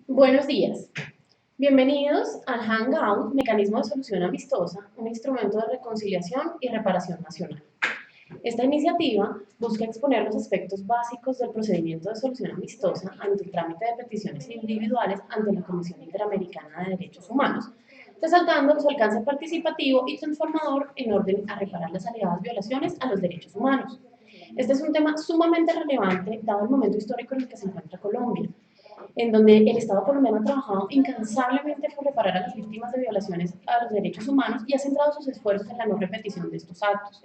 Buenos días. Bienvenidos al Hangout, Mecanismo de Solución Amistosa, un instrumento de reconciliación y reparación nacional. Esta iniciativa busca exponer los aspectos básicos del procedimiento de solución amistosa ante el trámite de peticiones individuales ante la Comisión Interamericana de Derechos Humanos, resaltando su alcance participativo y transformador en orden a reparar las alegadas violaciones a los derechos humanos. Este es un tema sumamente relevante dado el momento histórico en el que se encuentra Colombia, en donde el Estado colombiano ha trabajado incansablemente por reparar a las víctimas de violaciones a los derechos humanos y ha centrado sus esfuerzos en la no repetición de estos actos.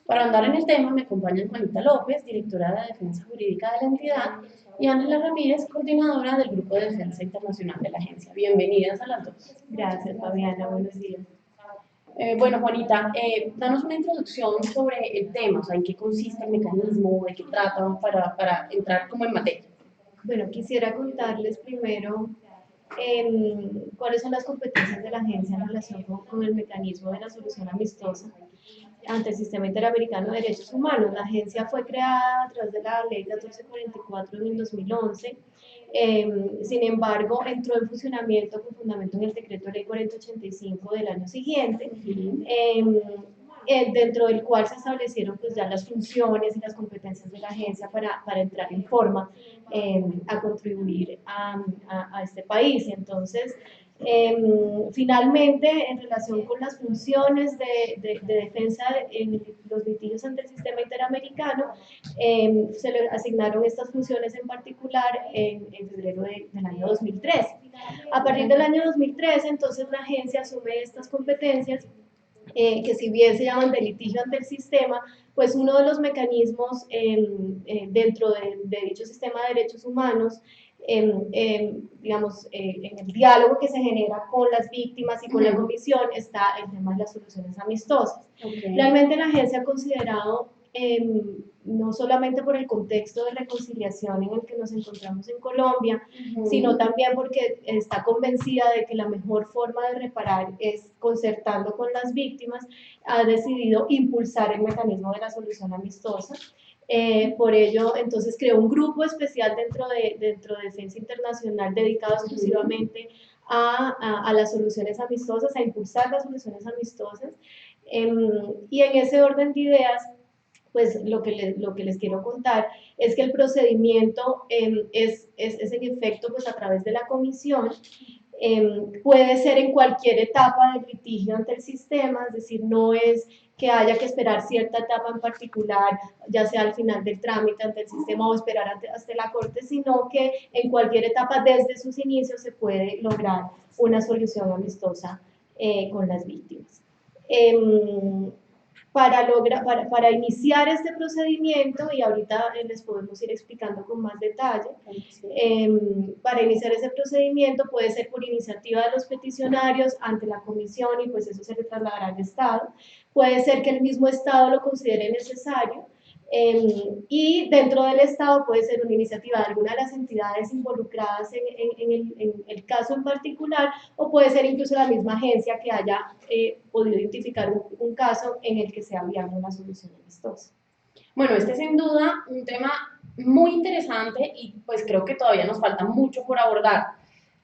Para andar en el tema me acompañan Juanita López, directora de la Defensa Jurídica de la entidad, y Ángela Ramírez, coordinadora del Grupo de Defensa Internacional de la agencia. Bienvenidas a las dos. Gracias, Fabiana. Buenos días. Bueno, Juanita, danos una introducción sobre el tema, o sea, en qué consiste el mecanismo, de qué trata, para entrar como en materia. Bueno, quisiera contarles primero cuáles son las competencias de la agencia en relación con el mecanismo de la solución amistosa ante el Sistema Interamericano de Derechos Humanos. La agencia fue creada a través de la Ley 1444 del 2011. Sin embargo, entró en funcionamiento con fundamento en el Decreto Ley 4085 del año siguiente. Dentro del cual se establecieron pues ya las funciones y las competencias de la agencia para entrar en forma a contribuir a este país. Entonces, finalmente, en relación con las funciones de defensa en los litigios ante el sistema interamericano, se le asignaron estas funciones en particular en febrero del año 2013. A partir del año 2013, entonces, la agencia asume estas competencias que si bien se llaman de litigio ante el sistema, pues uno de los mecanismos dentro de dicho sistema de derechos humanos, digamos, en el diálogo que se genera con las víctimas y con la comisión está el tema de las soluciones amistosas. Realmente la agencia ha considerado no solamente por el contexto de reconciliación en el que nos encontramos en Colombia, sino también porque está convencida de que la mejor forma de reparar es concertando con las víctimas, ha decidido impulsar el mecanismo de la solución amistosa. Por ello, entonces creó un grupo especial dentro de Defensa Internacional dedicado exclusivamente a las soluciones amistosas, a impulsar las soluciones amistosas. Y en ese orden de ideas, pues lo que les quiero contar es que el procedimiento es en efecto pues a través de la comisión, puede ser en cualquier etapa del litigio ante el sistema, es decir, no es que haya que esperar cierta etapa en particular, ya sea al final del trámite ante el sistema o esperar hasta la corte, sino que en cualquier etapa desde sus inicios se puede lograr una solución amistosa con las víctimas. Para iniciar este procedimiento, y ahorita les podemos ir explicando con más detalle, para iniciar ese procedimiento puede ser por iniciativa de los peticionarios ante la comisión y pues eso se le trasladará al Estado, puede ser que el mismo Estado lo considere necesario, y dentro del Estado puede ser una iniciativa de alguna de las entidades involucradas en el caso en particular, o puede ser incluso la misma agencia que haya podido identificar un caso en el que sea viable una solución amistosa. Bueno, este es sin duda un tema muy interesante y pues creo que todavía nos falta mucho por abordar.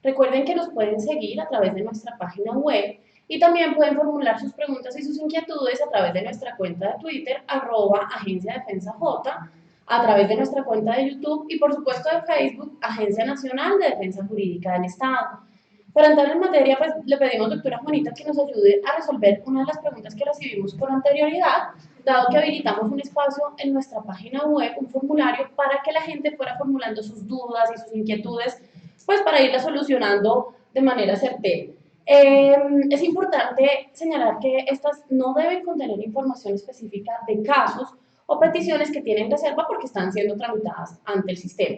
Recuerden que nos pueden seguir a través de nuestra página web y también pueden formular sus preguntas y sus inquietudes a través de nuestra cuenta de Twitter, Agencia Defensa J, a través de nuestra cuenta de YouTube y por supuesto de Facebook, Agencia Nacional de Defensa Jurídica del Estado. Para entrar en materia, pues le pedimos, doctora Juanita, que nos ayude a resolver una de las preguntas que recibimos con anterioridad, dado que habilitamos un espacio en nuestra página web, un formulario, para que la gente fuera formulando sus dudas y sus inquietudes, pues para irlas solucionando de manera certera. Es importante señalar que estas no deben contener información específica de casos o peticiones que tienen reserva porque están siendo tramitadas ante el sistema.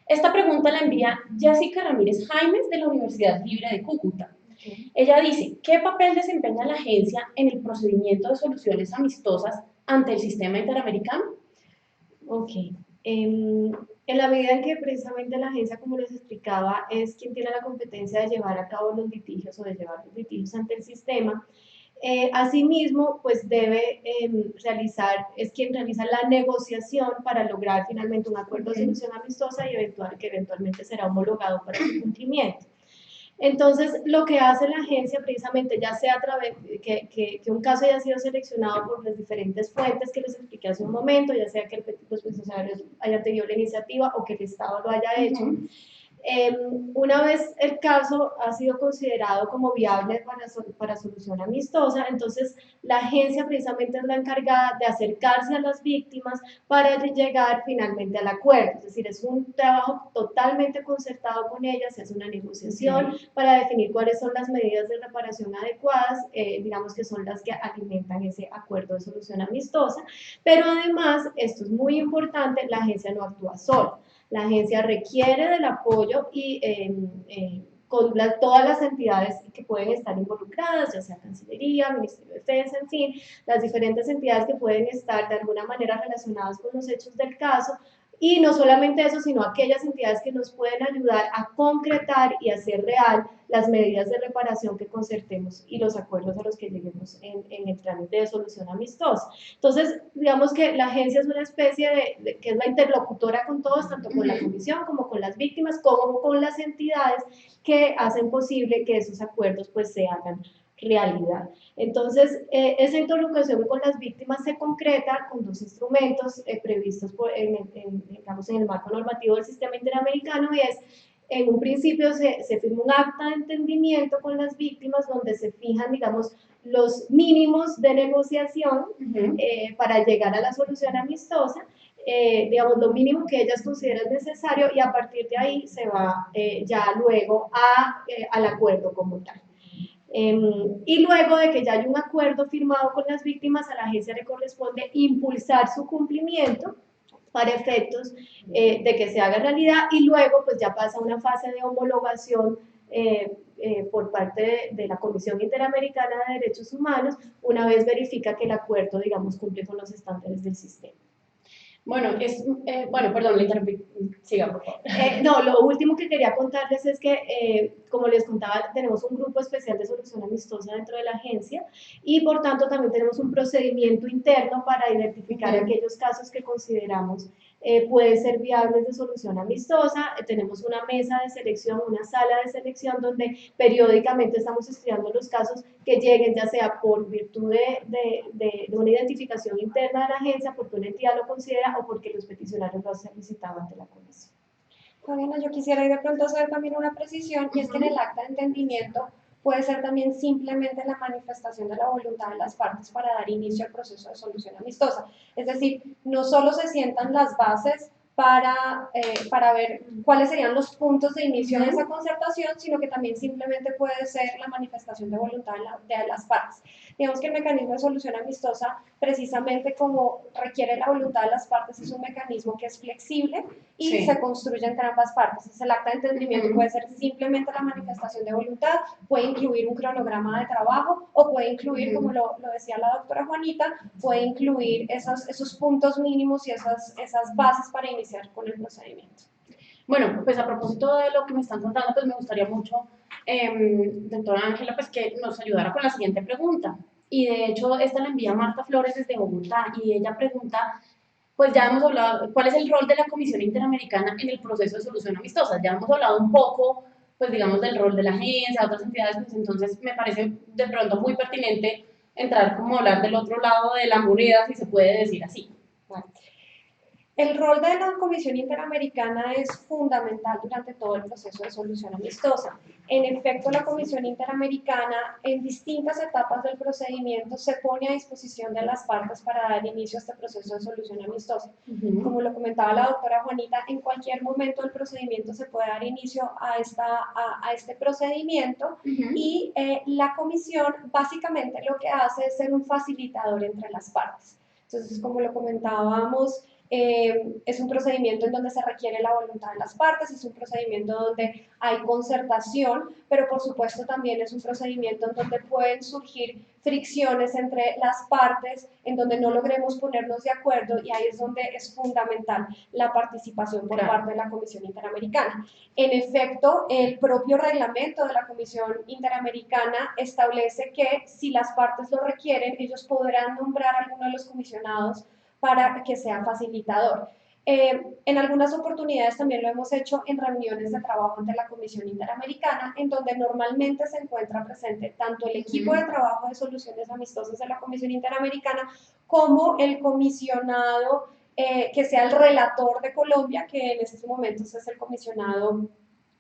Esta pregunta la envía Jessica Ramírez Jaimes de la Universidad Libre de Cúcuta. Ella dice, ¿qué papel desempeña la agencia en el procedimiento de soluciones amistosas ante el sistema interamericano? Ok. En la medida en que precisamente la agencia, como les explicaba, es quien tiene la competencia de llevar a cabo los litigios o de llevar los litigios ante el sistema, Asimismo, pues debe es quien realiza la negociación para lograr finalmente un acuerdo de solución amistosa y que eventualmente será homologado para su cumplimiento. Entonces, lo que hace la agencia precisamente, ya sea a través que un caso haya sido seleccionado por las diferentes fuentes que les expliqué hace un momento, ya sea que los peticionarios hayan tenido la iniciativa o que el Estado lo haya hecho, una vez el caso ha sido considerado como viable para solución amistosa, entonces la agencia precisamente es la encargada de acercarse a las víctimas para llegar finalmente al acuerdo. Es decir, es un trabajo totalmente concertado con ellas, se hace una negociación para definir cuáles son las medidas de reparación adecuadas, digamos que son las que alimentan ese acuerdo de solución amistosa, pero además, esto es muy importante, la agencia no actúa sola. La agencia requiere del apoyo y con todas las entidades que pueden estar involucradas, ya sea Cancillería, Ministerio de Defensa, en fin, las diferentes entidades que pueden estar de alguna manera relacionadas con los hechos del caso, y no solamente eso, sino aquellas entidades que nos pueden ayudar a concretar y hacer real las medidas de reparación que concertemos y los acuerdos a los que lleguemos en el trámite de solución amistosa. Entonces, digamos que la agencia es una especie que es la interlocutora con todos, tanto con la comisión como con las víctimas, como con las entidades que hacen posible que esos acuerdos pues se hagan realidad. Entonces, esa interlocución con las víctimas se concreta con dos instrumentos previstos digamos, en el marco normativo del sistema interamericano, y es, en un principio se firma un acta de entendimiento con las víctimas donde se fijan, digamos, los mínimos de negociación para llegar a la solución amistosa, digamos, lo mínimo que ellas consideran necesario, y a partir de ahí se va ya luego al acuerdo como tal. Y luego de que ya hay un acuerdo firmado con las víctimas, a la agencia le corresponde impulsar su cumplimiento para efectos de que se haga realidad, y luego pues ya pasa una fase de homologación por parte de la Comisión Interamericana de Derechos Humanos, una vez verifica que el acuerdo, digamos, cumple con los estándares del sistema. Bueno, bueno, perdón, le interrumpí. Siga, por favor. No, lo último que quería contarles es que, como les contaba, tenemos un grupo especial de solución amistosa dentro de la agencia, y por tanto también tenemos un procedimiento interno para identificar aquellos casos que consideramos pueden ser viables de solución amistosa. Tenemos una mesa de selección, una sala de selección donde periódicamente estamos estudiando los casos que lleguen, ya sea por virtud de una identificación interna de la agencia, porque una entidad lo considera o porque los peticionarios lo han solicitado ante la comisión. Fabiana, yo quisiera ir de pronto hacer también una precisión, y es que en el acta de entendimiento puede ser también simplemente la manifestación de la voluntad de las partes para dar inicio al proceso de solución amistosa. Es decir, no solo se sientan las bases para ver cuáles serían los puntos de inicio de esa concertación, sino que también simplemente puede ser la manifestación de voluntad de las partes. Digamos que el mecanismo de solución amistosa, precisamente como requiere la voluntad de las partes, es un mecanismo que es flexible y se construye entre ambas partes. Entonces, el acta de entendimiento puede ser simplemente la manifestación de voluntad, puede incluir un cronograma de trabajo, o puede incluir, como lo decía la doctora Juanita, puede incluir esos puntos mínimos y esas bases para iniciar con el procedimiento. Bueno, pues a propósito de lo que me están contando, pues me gustaría mucho, doctora Ángela, pues que nos ayudara con la siguiente pregunta. Y de hecho, esta la envía Marta Flores desde Bogotá, y ella pregunta, pues ya hemos hablado, ¿cuál es el rol de la Comisión Interamericana en el proceso de solución amistosa? Ya hemos hablado un poco, pues digamos, del rol de la agencia, de otras entidades, pues entonces me parece de pronto muy pertinente entrar como a hablar del otro lado de la moneda, si se puede decir así. Bueno. El rol de la Comisión Interamericana es fundamental durante todo el proceso de solución amistosa. En efecto, la Comisión Interamericana en distintas etapas del procedimiento se pone a disposición de las partes para dar inicio a este proceso de solución amistosa. Como lo comentaba la doctora Juanita, en cualquier momento del procedimiento se puede dar inicio a este procedimiento, y la Comisión básicamente lo que hace es ser un facilitador entre las partes. Entonces, como lo comentábamos, Es un procedimiento en donde se requiere la voluntad de las partes, es un procedimiento donde hay concertación, pero por supuesto también es un procedimiento en donde pueden surgir fricciones entre las partes, en donde no logremos ponernos de acuerdo, y ahí es donde es fundamental la participación por parte de la Comisión Interamericana. En efecto, el propio reglamento de la Comisión Interamericana establece que si las partes lo requieren, ellos podrán nombrar a alguno de los comisionados para que sea facilitador. En algunas oportunidades también lo hemos hecho en reuniones de trabajo ante la Comisión Interamericana, en donde normalmente se encuentra presente tanto el equipo de trabajo de soluciones amistosas de la Comisión Interamericana como el comisionado que sea el relator de Colombia, que en estos momentos es el comisionado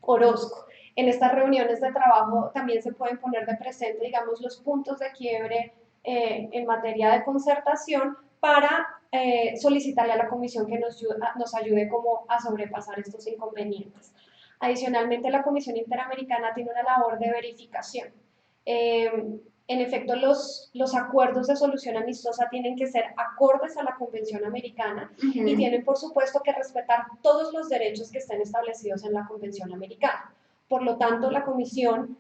Orozco. En estas reuniones de trabajo también se pueden poner de presente, digamos, los puntos de quiebre en materia de concertación para solicitarle a la Comisión que nos ayude como a sobrepasar estos inconvenientes. Adicionalmente, la Comisión Interamericana tiene una labor de verificación. En efecto, los acuerdos de solución amistosa tienen que ser acordes a la Convención Americana y tienen, por supuesto, que respetar todos los derechos que estén establecidos en la Convención Americana. Por lo tanto, la Comisión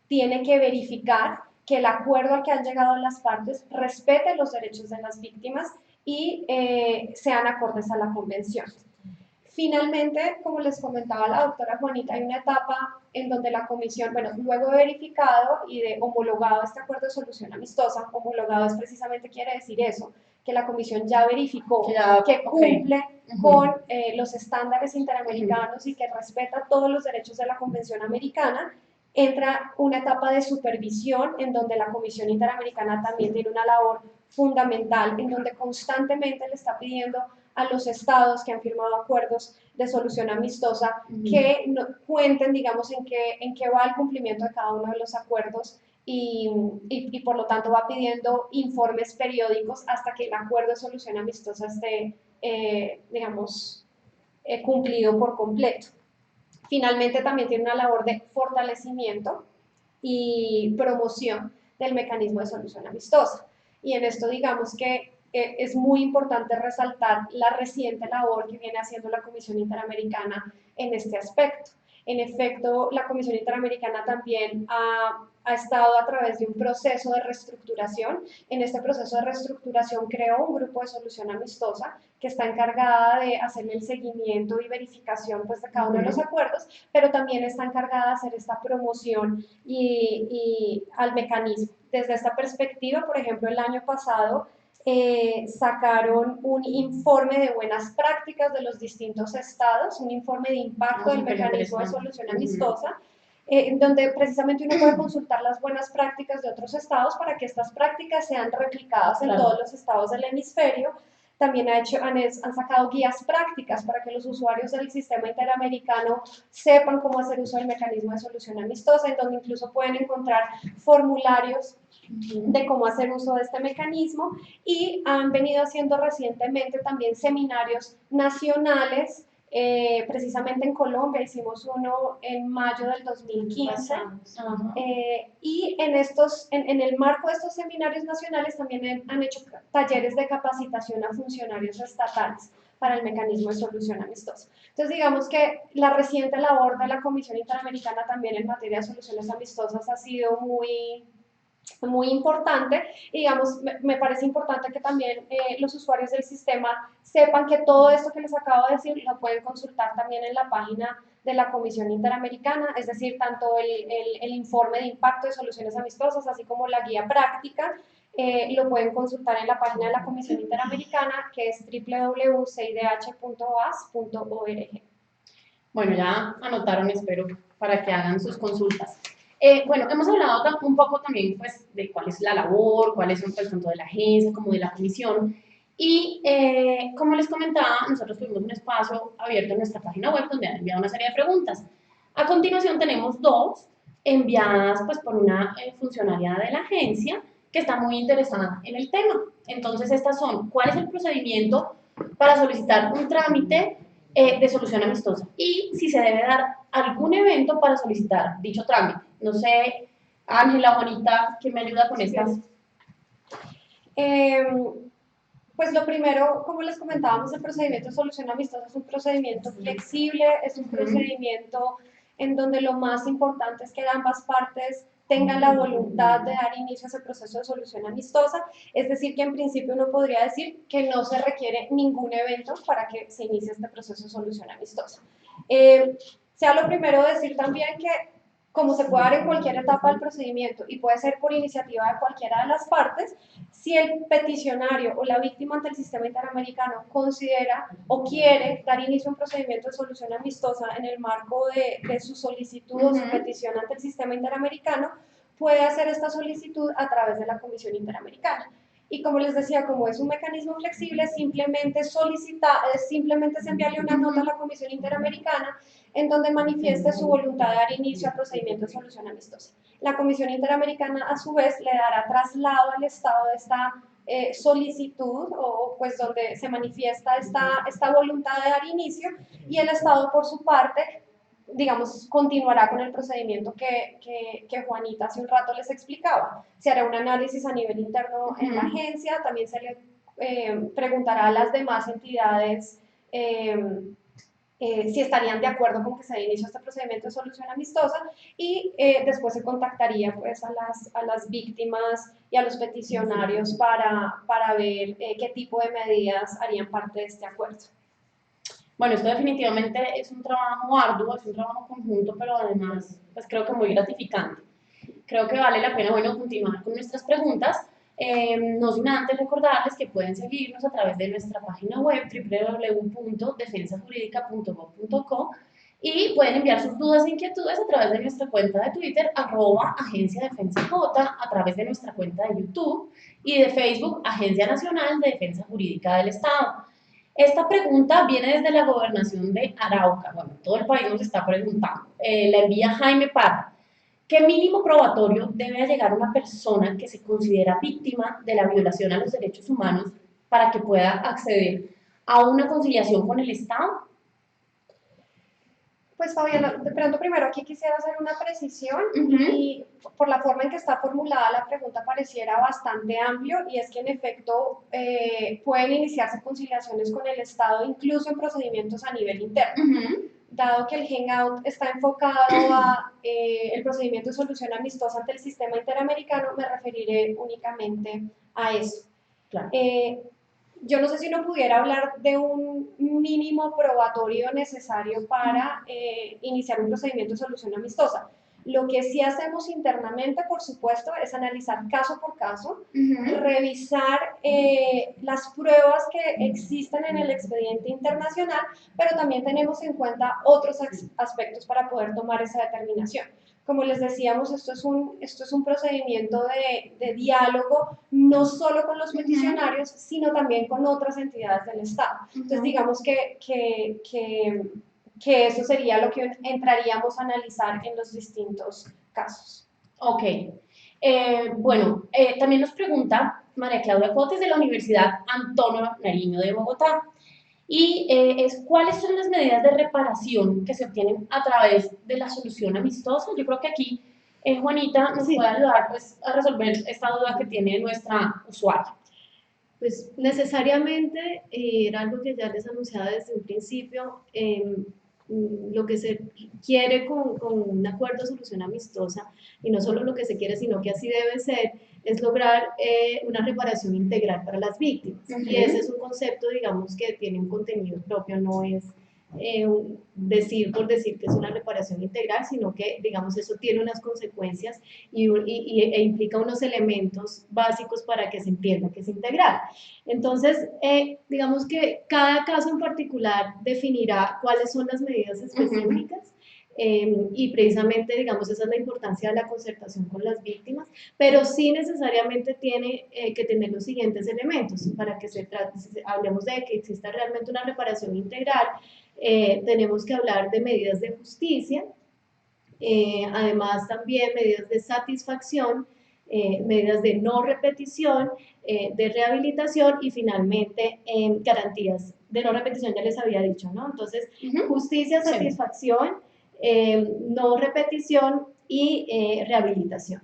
tiene que verificar que el acuerdo al que han llegado las partes respete los derechos de las víctimas y sean acordes a la Convención. Finalmente, como les comentaba la doctora Juanita, hay una etapa en donde la Comisión, bueno, luego de verificado y de homologado este acuerdo de solución amistosa, homologado es precisamente quiere decir eso, que la Comisión ya verificó que cumple con los estándares interamericanos y que respeta todos los derechos de la Convención Americana, entra una etapa de supervisión en donde la Comisión Interamericana también tiene una labor fundamental, en donde constantemente le está pidiendo a los estados que han firmado acuerdos de solución amistosa que cuenten, digamos, en qué va el cumplimiento de cada uno de los acuerdos y por lo tanto va pidiendo informes periódicos hasta que el acuerdo de solución amistosa esté, digamos, cumplido por completo. Finalmente también tiene una labor de fortalecimiento y promoción del mecanismo de solución amistosa. Y en esto digamos que es muy importante resaltar la reciente labor que viene haciendo la Comisión Interamericana en este aspecto. En efecto, la Comisión Interamericana también ha estado a través de un proceso de reestructuración. En este proceso de reestructuración creó un grupo de solución amistosa que está encargada de hacerle el seguimiento y verificación pues, de cada uno de los acuerdos, pero también está encargada de hacer esta promoción y al mecanismo. Desde esta perspectiva, por ejemplo, el año pasado sacaron un informe de buenas prácticas de los distintos estados, un informe de impacto del mecanismo de solución amistosa, donde precisamente uno puede consultar las buenas prácticas de otros estados para que estas prácticas sean replicadas en todos los estados del hemisferio. También han sacado guías prácticas para que los usuarios del sistema interamericano sepan cómo hacer uso del mecanismo de solución amistosa, en donde incluso pueden encontrar formularios de cómo hacer uso de este mecanismo, y han venido haciendo recientemente también seminarios nacionales, precisamente en Colombia hicimos uno en mayo del 2015, y en el marco de estos seminarios nacionales también han hecho talleres de capacitación a funcionarios estatales para el mecanismo de solución amistosa. Entonces, digamos que la reciente labor de la Comisión Interamericana también en materia de soluciones amistosas ha sido muy importante, y digamos, me parece importante que también los usuarios del sistema sepan que todo esto que les acabo de decir lo pueden consultar también en la página de la Comisión Interamericana, es decir, tanto el informe de impacto de soluciones amistosas, así como la guía práctica, lo pueden consultar en la página de la Comisión Interamericana, que es www.cidh.oas.org. Bueno, ya anotaron, espero, para que hagan sus consultas. Bueno, hemos hablado un poco también pues, de cuál es la labor, cuáles son pues, tanto de la agencia como de la comisión. Y como les comentaba, nosotros tuvimos un espacio abierto en nuestra página web donde han enviado una serie de preguntas. A continuación tenemos dos enviadas pues, por una funcionaria de la agencia que está muy interesada en el tema. Entonces estas son, ¿cuál es el procedimiento para solicitar un trámite de solución amistosa? Y si se debe dar algún evento para solicitar dicho trámite. No sé, Ángela, Juanita, ¿quién me ayuda con estas? Pues lo primero, como les comentábamos, el procedimiento de solución amistosa es un procedimiento flexible, es un procedimiento en donde lo más importante es que ambas partes tengan la voluntad de dar inicio a ese proceso de solución amistosa, es decir, que en principio uno podría decir que no se requiere ningún evento para que se inicie este proceso de solución amistosa. Sea lo primero decir también que, como se puede dar en cualquier etapa del procedimiento y puede ser por iniciativa de cualquiera de las partes, si el peticionario o la víctima ante el sistema interamericano considera o quiere dar inicio a un procedimiento de solución amistosa en el marco de su solicitud o su petición ante el sistema interamericano, puede hacer esta solicitud a través de la Comisión Interamericana. Y como les decía, como es un mecanismo flexible, simplemente se enviarle una nota a la Comisión Interamericana en donde manifieste su voluntad de dar inicio al procedimiento de solución amistosa. La Comisión Interamericana, a su vez, le dará traslado al Estado de esta solicitud o pues donde se manifiesta esta voluntad de dar inicio, y el Estado, por su parte, digamos, continuará con el procedimiento que Juanita hace un rato les explicaba. Se hará un análisis a nivel interno en la agencia, también se le preguntará a las demás entidades si estarían de acuerdo con que se dé inicio a este procedimiento de solución amistosa, y después se contactaría pues a las víctimas y a los peticionarios para ver qué tipo de medidas harían parte de este acuerdo. Bueno, esto definitivamente es un trabajo arduo, es un trabajo conjunto, pero además, pues creo que muy gratificante. Creo que vale la pena, bueno, continuar con nuestras preguntas. No sin antes recordarles que pueden seguirnos a través de nuestra página web www.defensajurídica.gov.co y pueden enviar sus dudas e inquietudes a través de nuestra cuenta de Twitter, @agenciadefensaj, a través de nuestra cuenta de YouTube y de Facebook, Agencia Nacional de Defensa Jurídica del Estado. Esta pregunta viene desde la gobernación de Arauca. Bueno, todo el país nos está preguntando. La envía Jaime Parra. ¿Qué mínimo probatorio debe llegar una persona que se considera víctima de la violación a los derechos humanos para que pueda acceder a una conciliación con el Estado? Pues Fabiana, de pronto primero aquí quisiera hacer una precisión y por la forma en que está formulada la pregunta pareciera bastante amplio, y es que en efecto pueden iniciarse conciliaciones con el Estado incluso en procedimientos a nivel interno. Dado que el Hangout está enfocado a el procedimiento de solución amistosa ante el sistema interamericano, me referiré únicamente a eso. Claro. Yo no sé si uno pudiera hablar de un mínimo probatorio necesario para iniciar un procedimiento de solución amistosa. Lo que sí hacemos internamente, por supuesto, es analizar caso por caso, revisar las pruebas que existen en el expediente internacional, pero también tenemos en cuenta otros aspectos para poder tomar esa determinación. Como les decíamos, esto es un procedimiento de diálogo, no solo con los peticionarios, sino también con otras entidades del Estado. Entonces, digamos que eso sería lo que entraríamos a analizar en los distintos casos. Ok. Bueno, también nos pregunta María Claudia Cotes de la Universidad Antonio Nariño de Bogotá. Y ¿cuáles son las medidas de reparación que se obtienen a través de la solución amistosa? Yo creo que aquí Juanita nos puede ayudar pues, a resolver esta duda que tiene nuestra usuaria. Pues necesariamente era algo que ya les anunciaba desde un principio. Lo que se quiere con un acuerdo de solución amistosa, y no solo lo que se quiere, sino que así debe ser, es lograr una reparación integral para las víctimas. Y ese es un concepto, digamos, que tiene un contenido propio, no es decir por decir que es una reparación integral, sino que, digamos, eso tiene unas consecuencias e implica unos elementos básicos para que se entienda que es integral. Entonces, digamos que cada caso en particular definirá cuáles son las medidas específicas. Y precisamente, digamos, esa es la importancia de la concertación con las víctimas, pero sí necesariamente tiene que tener los siguientes elementos para que hablemos de que exista realmente una reparación integral. Tenemos que hablar de medidas de justicia, además también medidas de satisfacción, medidas de no repetición, de rehabilitación y finalmente garantías de no repetición, ya les había dicho, ¿no? Entonces, justicia, satisfacción, no repetición y rehabilitación.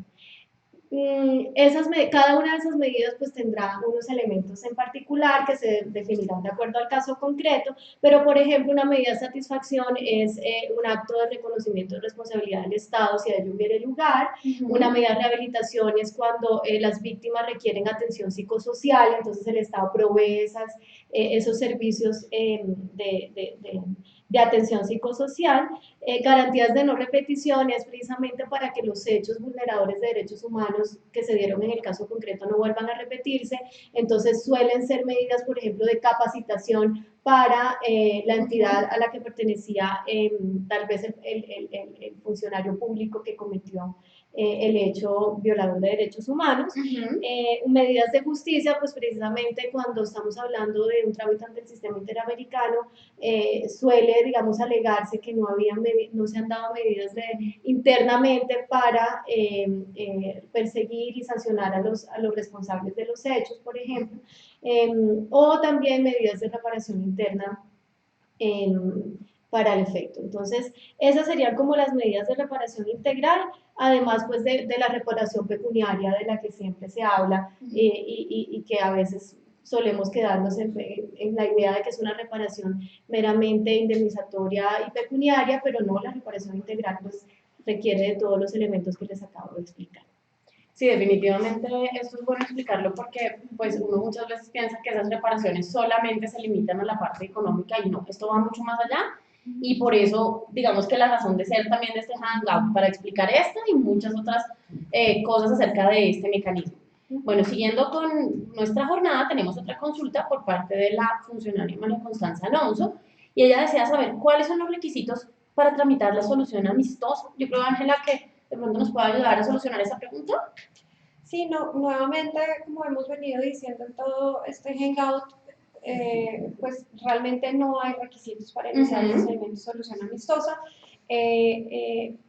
Cada una de esas medidas pues tendrá unos elementos en particular que se definirán de acuerdo al caso concreto, pero por ejemplo una medida de satisfacción es un acto de reconocimiento de responsabilidad del Estado si a ello hubiere lugar. Una medida de rehabilitación es cuando las víctimas requieren atención psicosocial, entonces el Estado provee esos servicios de atención psicosocial. Garantías de no repetición es precisamente para que los hechos vulneradores de derechos humanos que se dieron en el caso concreto no vuelvan a repetirse. Entonces suelen ser medidas, por ejemplo, de capacitación para la entidad a la que pertenecía tal vez el funcionario público que cometió el hecho violador de derechos humanos. Medidas de justicia, pues precisamente cuando estamos hablando de un trámite ante el sistema interamericano, suele, digamos, alegarse que no se han dado medidas internamente para perseguir y sancionar a los responsables de los hechos, por ejemplo, o también medidas de reparación interna para el efecto. Entonces, esas serían como las medidas de reparación integral, además pues de la reparación pecuniaria de la que siempre se habla y que a veces solemos quedarnos en la idea de que es una reparación meramente indemnizatoria y pecuniaria, pero no, la reparación integral pues requiere de todos los elementos que les acabo de explicar. Sí, definitivamente esto es bueno explicarlo porque pues uno muchas veces piensa que esas reparaciones solamente se limitan a la parte económica y no, esto va mucho más allá y por eso digamos que la razón de ser también de este hangout para explicar esto y muchas otras cosas acerca de este mecanismo. Bueno, siguiendo con nuestra jornada tenemos otra consulta por parte de la funcionaria María Constanza Alonso y ella desea saber cuáles son los requisitos para tramitar la solución amistosa. Yo creo, Ángela, que de pronto nos puede ayudar a solucionar esa pregunta. Sí, no, nuevamente, como hemos venido diciendo en todo este hangout, pues realmente no hay requisitos para iniciar el procedimiento de solución amistosa.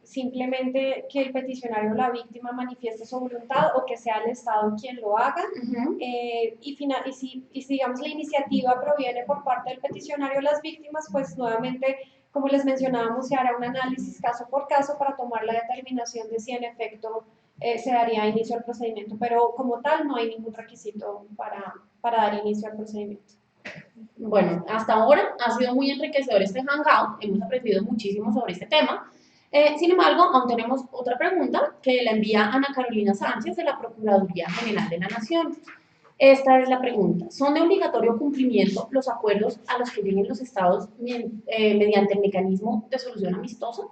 Simplemente que el peticionario o la víctima manifieste su voluntad o que sea el Estado quien lo haga. Y si digamos la iniciativa proviene por parte del peticionario o las víctimas, pues nuevamente, como les mencionábamos, se hará un análisis caso por caso para tomar la determinación de si en efecto se daría inicio al procedimiento, pero como tal no hay ningún requisito para dar inicio al procedimiento. Bueno, hasta ahora ha sido muy enriquecedor este hangout, hemos aprendido muchísimo sobre este tema. Sin embargo, aún tenemos otra pregunta que la envía Ana Carolina Sánchez de la Procuraduría General de la Nación. Esta es la pregunta. ¿Son de obligatorio cumplimiento los acuerdos a los que lleguen los estados mediante el mecanismo de solución amistosa?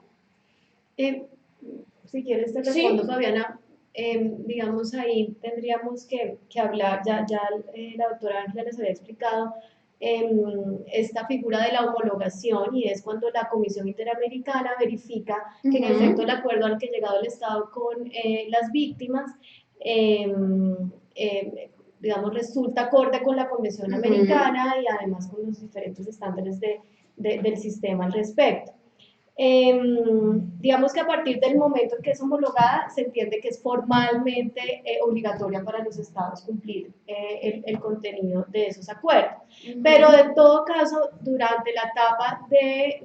Si quieres te respondo, sí. Fabiana. Digamos, ahí tendríamos que hablar, ya la doctora Ángela les había explicado esta figura de la homologación, y es cuando la Comisión Interamericana verifica que en efecto el acuerdo al que ha llegado el Estado con las víctimas digamos, resulta acorde con la Convención Americana y además con los diferentes estándares del sistema al respecto. Digamos que a partir del momento en que es homologada, se entiende que es formalmente obligatoria para los estados cumplir el contenido de esos acuerdos. Pero de todo caso, durante la etapa de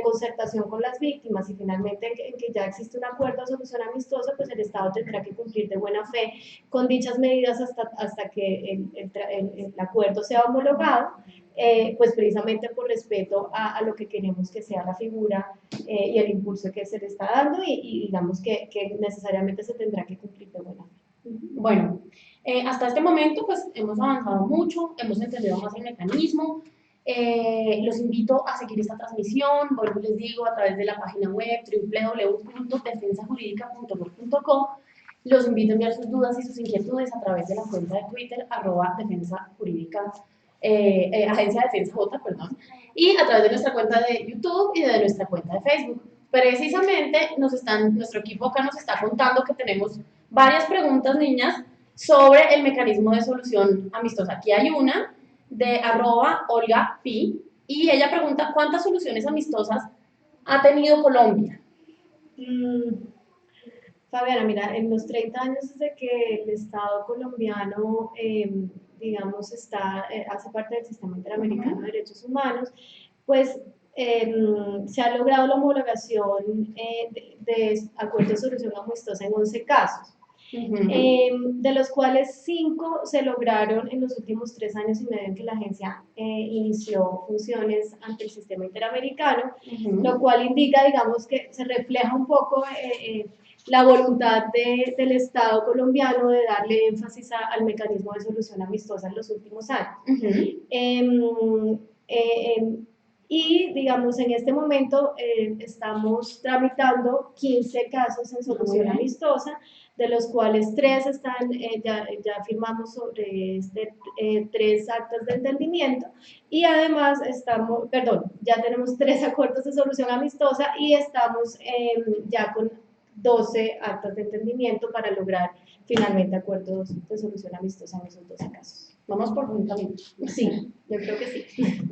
concertación con las víctimas y finalmente en que ya existe un acuerdo de solución amistosa, pues el Estado tendrá que cumplir de buena fe con dichas medidas hasta que el acuerdo sea homologado. Pues precisamente por respeto a lo que queremos que sea la figura y el impulso que se le está dando y digamos que necesariamente se tendrá que cumplir de buena fe. Bueno, hasta este momento pues hemos avanzado mucho, hemos entendido más el mecanismo. Los invito a seguir esta transmisión, vuelvo les digo, a través de la página web www.defensajurídica.gov.co. Los invito a enviar sus dudas y sus inquietudes a través de la cuenta de Twitter @defensajurídica. Agencia de Defensa J, perdón, y a través de nuestra cuenta de YouTube y de nuestra cuenta de Facebook. Precisamente nuestro equipo acá nos está contando que tenemos varias preguntas, niñas, sobre el mecanismo de solución amistosa. Aquí hay una de @OlgaP y ella pregunta ¿cuántas soluciones amistosas ha tenido Colombia? Fabiana, mira, en los 30 años desde que el Estado colombiano digamos, hace parte del Sistema Interamericano de Derechos Humanos, pues se ha logrado la homologación de acuerdos de solución amistosa en 11 casos. de los cuales 5 se lograron en los últimos 3 años y medio en que la agencia inició funciones ante el sistema interamericano, lo cual indica, digamos, que se refleja un poco la voluntad del Estado colombiano de darle énfasis al mecanismo de solución amistosa en los últimos años. Y, digamos, en este momento estamos tramitando 15 casos en solución amistosa, de los cuales 3 están, ya firmamos sobre 3 actas de entendimiento, y además ya tenemos 3 acuerdos de solución amistosa y estamos ya con 12 actas de entendimiento para lograr finalmente acuerdos de solución amistosa en esos 12 casos. Vamos por un camino. Sí, yo creo que sí.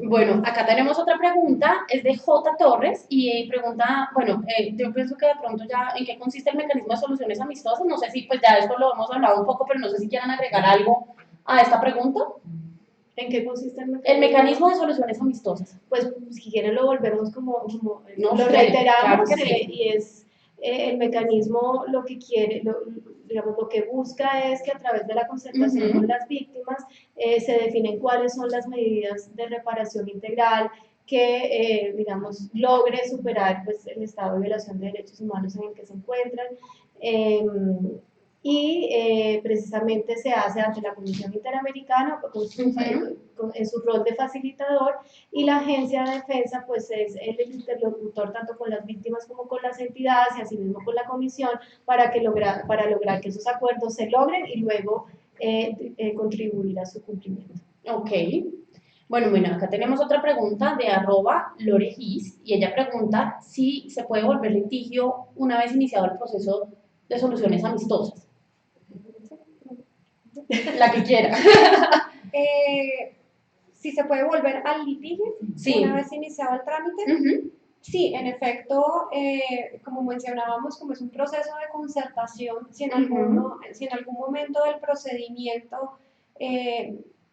Bueno, acá tenemos otra pregunta, es de J. Torres, y pregunta, bueno, yo pienso que de pronto ya, ¿en qué consiste el mecanismo de soluciones amistosas? No sé si, pues ya esto lo hemos hablado un poco, pero no sé si quieran agregar algo a esta pregunta. ¿En qué consiste el mecanismo? El mecanismo de soluciones amistosas. Pues si quieren lo volvemos como no, lo reiteramos, claro que sí. Y es el mecanismo lo que quiere, digamos, lo que busca es que a través de la concertación con las víctimas se definen cuáles son las medidas de reparación integral que, digamos, logre superar pues, el estado de violación de derechos humanos en el que se encuentran. Precisamente se hace ante la Comisión Interamericana en su rol de facilitador, y la Agencia de Defensa pues es el interlocutor tanto con las víctimas como con las entidades y asimismo con la Comisión para lograr que esos acuerdos se logren y luego contribuir a su cumplimiento. Ok. Bueno, acá tenemos otra pregunta de @lorejis, y ella pregunta si se puede volver litigio una vez iniciado el proceso de soluciones amistosas. La que quiera. Si se puede volver al litigio una vez iniciado el trámite. Sí, en efecto, como mencionábamos, como es un proceso de concertación, si en algún momento del procedimiento,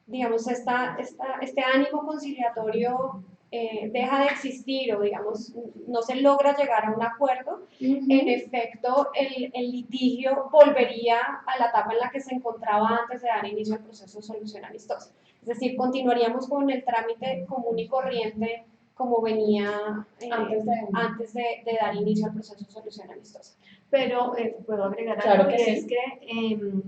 digamos, este ánimo conciliatorio deja de existir, o digamos, no se logra llegar a un acuerdo, en efecto, el litigio volvería a la etapa en la que se encontraba antes de dar inicio al proceso de solución amistosa. Es decir, continuaríamos con el trámite común y corriente como venía antes de dar inicio al proceso de solución amistosa. Pero puedo agregar algo, que es que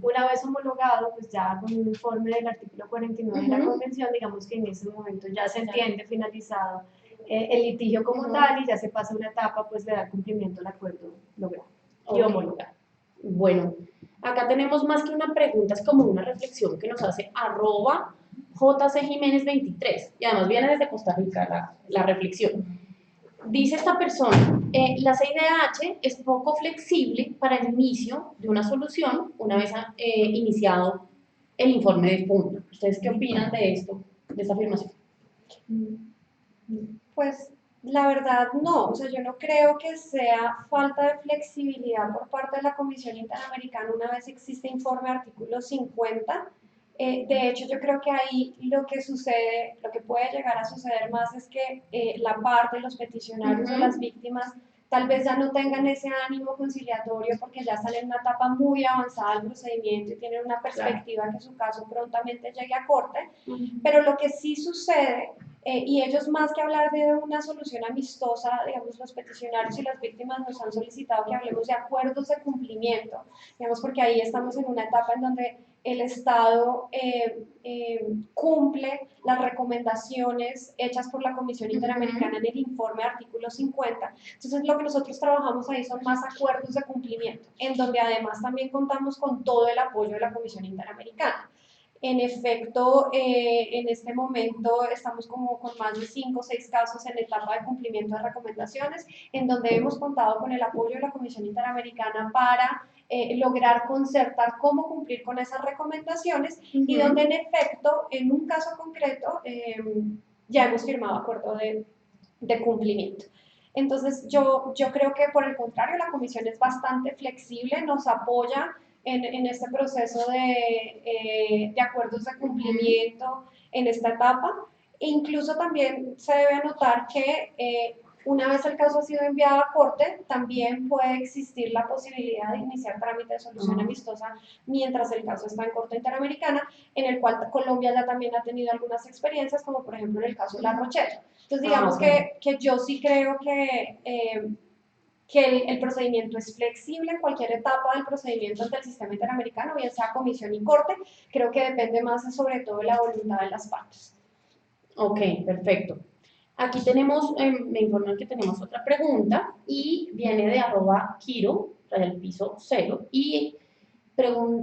una vez homologado, pues ya con un informe del artículo 49 de la Convención, digamos que en ese momento ya se entiende finalizado el litigio como tal, y ya se pasa a una etapa pues de dar cumplimiento al acuerdo logrado y homologar. Bueno, acá tenemos más que una pregunta, es como una reflexión que nos hace @JCJiménez23, y además viene desde Costa Rica la reflexión. Dice esta persona, la CIDH es poco flexible para el inicio de una solución una vez iniciado el informe de punto. ¿Ustedes qué opinan de esto, de esta afirmación? Pues la verdad no, o sea, yo no creo que sea falta de flexibilidad por parte de la Comisión Interamericana una vez existe informe artículo 50. De hecho, yo creo que ahí lo que sucede, lo que puede llegar a suceder más es que la parte, los peticionarios o las víctimas tal vez ya no tengan ese ánimo conciliatorio porque ya están en una etapa muy avanzada del procedimiento y tienen una perspectiva que su caso prontamente llegue a corte, pero lo que sí sucede, y ellos más que hablar de una solución amistosa, digamos, los peticionarios y las víctimas nos han solicitado que hablemos de acuerdos de cumplimiento, digamos, porque ahí estamos en una etapa en donde el Estado cumple las recomendaciones hechas por la Comisión Interamericana en el informe artículo 50. Entonces, lo que nosotros trabajamos ahí son más acuerdos de cumplimiento, en donde además también contamos con todo el apoyo de la Comisión Interamericana. En efecto, en este momento estamos como con más de 5 o 6 casos en etapa de cumplimiento de recomendaciones, en donde hemos contado con el apoyo de la Comisión Interamericana para lograr concertar cómo cumplir con esas recomendaciones, y donde en efecto, en un caso concreto, ya hemos firmado acuerdo de cumplimiento. Entonces, yo creo que por el contrario, la Comisión es bastante flexible, nos apoya en este proceso de acuerdos de cumplimiento en esta etapa. E incluso también se debe anotar que Una vez el caso ha sido enviado a corte, también puede existir la posibilidad de iniciar trámite de solución amistosa mientras el caso está en corte interamericana, en el cual Colombia ya también ha tenido algunas experiencias, como por ejemplo en el caso de La Rochelle. Entonces, digamos que yo sí creo que el procedimiento es flexible en cualquier etapa del procedimiento ante el sistema interamericano, bien sea comisión y corte. Creo que depende más sobre todo de la voluntad de las partes. Ok, perfecto. Aquí tenemos, me informan que tenemos otra pregunta y viene de @Kiro, el piso 0, y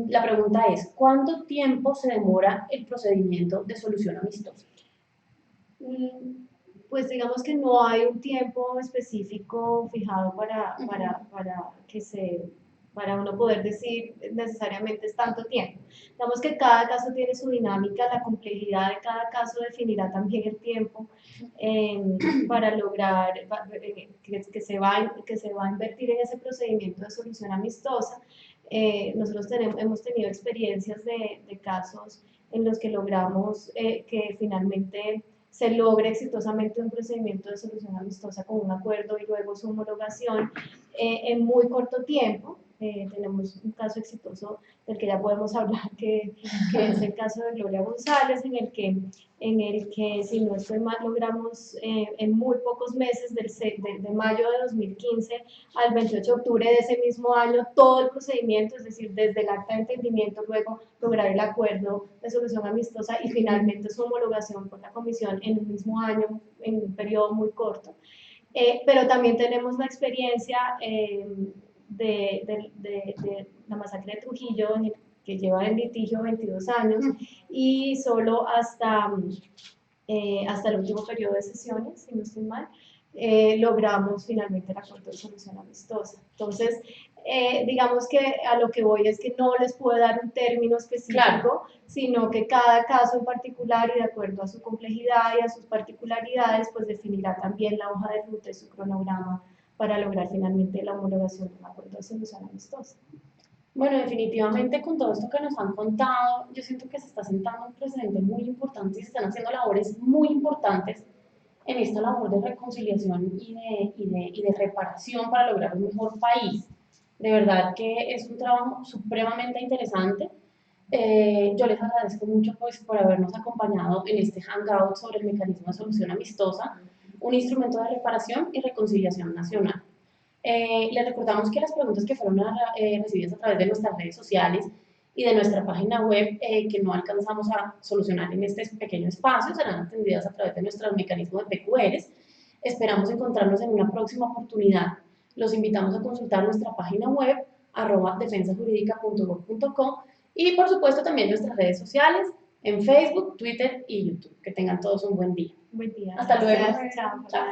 la pregunta es, ¿cuánto tiempo se demora el procedimiento de solución amistosa? Pues digamos que no hay un tiempo específico fijado para uno poder decir necesariamente es tanto tiempo. Digamos que cada caso tiene su dinámica, la complejidad de cada caso definirá también el tiempo para lograr que se va a invertir en ese procedimiento de solución amistosa. Nosotros hemos tenido experiencias de casos en los que logramos que finalmente se logre exitosamente un procedimiento de solución amistosa con un acuerdo y luego su homologación en muy corto tiempo. Tenemos un caso exitoso del que ya podemos hablar, que es el caso de Gloria González, en el que si no estoy mal, logramos en muy pocos meses, de mayo de 2015 al 28 de octubre de ese mismo año, todo el procedimiento, es decir, desde el acta de entendimiento, luego lograr el acuerdo de solución amistosa y finalmente su homologación por la comisión en el mismo año, en un periodo muy corto. Pero también tenemos la experiencia de la masacre de Trujillo, que lleva en litigio 22 años, y solo hasta el último periodo de sesiones, si no estoy mal, logramos finalmente el acuerdo de solución amistosa. Entonces, digamos que a lo que voy es que no les puedo dar un término específico, sino que cada caso en particular y de acuerdo a su complejidad y a sus particularidades, pues definirá también la hoja de ruta y su cronograma para lograr finalmente la homologación de un acuerdo de solución amistosa. Bueno, definitivamente con todo esto que nos han contado, yo siento que se está sentando un precedente muy importante y se están haciendo labores muy importantes en esta labor de reconciliación y de reparación para lograr un mejor país. De verdad que es un trabajo supremamente interesante. Yo les agradezco mucho pues, por habernos acompañado en este hangout sobre el mecanismo de solución amistosa, un instrumento de reparación y reconciliación nacional. Les recordamos que las preguntas que fueron recibidas a través de nuestras redes sociales y de nuestra página web, que no alcanzamos a solucionar en este pequeño espacio, serán atendidas a través de nuestro mecanismo de PQRs. Esperamos encontrarnos en una próxima oportunidad. Los invitamos a consultar nuestra página web @defensajurídica.gov.co y por supuesto también nuestras redes sociales en Facebook, Twitter y YouTube. Que tengan todos un buen día. Buen día. Hasta luego. Chao. Chao.